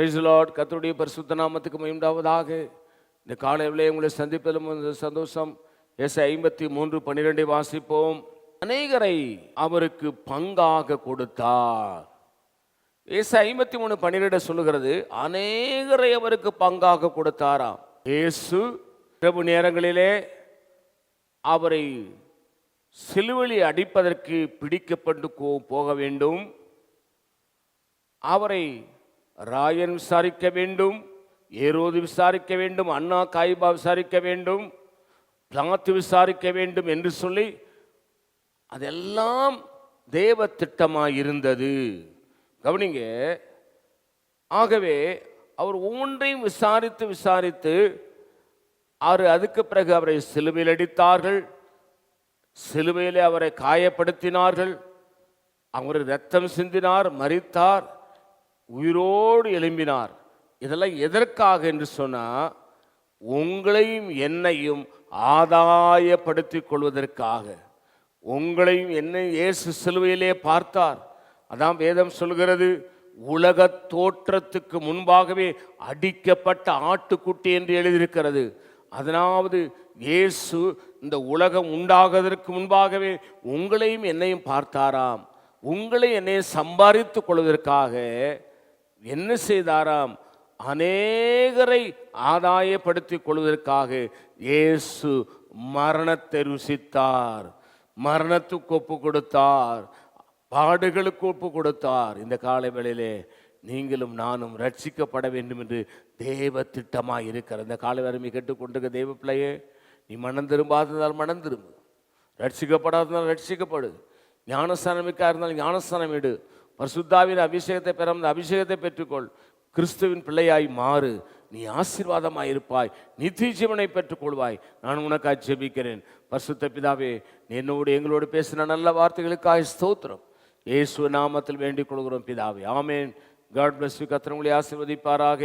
Praise the Lord. கர்த்தருடைய பரிசுத்த நாமத்துக்கு மகிமை உண்டாவதாக. இந்த காலையிலே உங்களை சந்திப்பதிலும் சந்தோஷம். ஏசாயா 53:12 வாசிப்போம். அநேகரை அவருக்கு பங்காக கொடுத்தார். ஏசாயா 53:12 சொல்லுகிறது, அநேகரை அவருக்கு பங்காக கொடுத்தாராம். இயேசு இரவு நேரங்களிலே அவரை சிலுவையில் அடிப்பதற்கு பிடிக்கப்பட்டு போக வேண்டும். அவரை ராயன் விசாரிக்க வேண்டும், ஏரோது விசாரிக்க வேண்டும், அண்ணா காய்பா விசாரிக்க வேண்டும், பிலாத்து விசாரிக்க வேண்டும் என்று சொல்லி அதெல்லாம் தேவ திட்டமாக இருந்தது. கவனிங்க. ஆகவே அவர் ஒவ்வொன்றையும் விசாரித்து அதுக்கு பிறகு அவரை சிலுவையில் அடித்தார்கள். சிலுவையிலே அவரை காயப்படுத்தினார்கள். அவர் இரத்தம் சிந்தினார், மரித்தார், உயிரோடு எழும்பினார். இதெல்லாம் எதற்காக என்று சொன்னால், உங்களையும் என்னையும் ஆதாயப்படுத்திக் கொள்வதற்காக. உங்களையும் என்னை இயேசு சிலுவையிலே பார்த்தார். அதான் வேதம் சொல்கிறது, உலக தோற்றத்துக்கு முன்பாகவே அடிக்கப்பட்ட ஆட்டுக்குட்டி என்று எழுதியிருக்கிறது. அதனாவது இயேசு இந்த உலகம் உண்டாவதற்கு முன்பாகவே உங்களையும் என்னையும் பார்த்தாராம். உங்களை என்னையும் சம்பாதித்துக் கொள்வதற்காக என்ன செய்தாராம்? அநேகரை ஆதாயப்படுத்திக் கொள்வதற்காக இயேசு மரணத்தை ருசித்தார், மரணத்துக்கு ஒப்பு கொடுத்தார், பாடுகளுக்கு ஒப்பு கொடுத்தார். இந்த காலை வேளையிலே நீங்களும் நானும் ரட்சிக்கப்பட வேண்டும் என்று தேவ திட்டமாக இருக்கிற இந்த காலை வறுமை கேட்டுக்கொண்டிருக்க தேவ பிள்ளையே, நீ மனம் திரும்பாததால் மனம் திரும்பு, ரட்சிக்கப்படாததால் ரட்சிக்கப்படு, ஞானஸ்தானமிக்கா இருந்தால் ஞானஸ்தானம் எடு, பரிசுத்தாவின் அபிஷேகத்தை பெற அபிஷேகத்தை பெற்றுக்கொள், கிறிஸ்துவின் பிள்ளையாய் மாறு, நீ ஆசீர்வாதமாய் இருப்பாய், நித்திய ஜீவனை பெற்றுக்கொள்வாய். நான் உனக்காக ஜெபிக்கிறேன். பரிசுத்த பிதாவே, என்னோடு எங்களோடு பேசின நல்ல வார்த்தைகளுக்காக ஸ்தோத்திரம். இயேசு நாமத்தில் வேண்டிக் கொள்கிறோம் பிதாவே, ஆமேன். God bless you. கர்த்தர் உங்களை ஆசீர்வதிப்பாராக.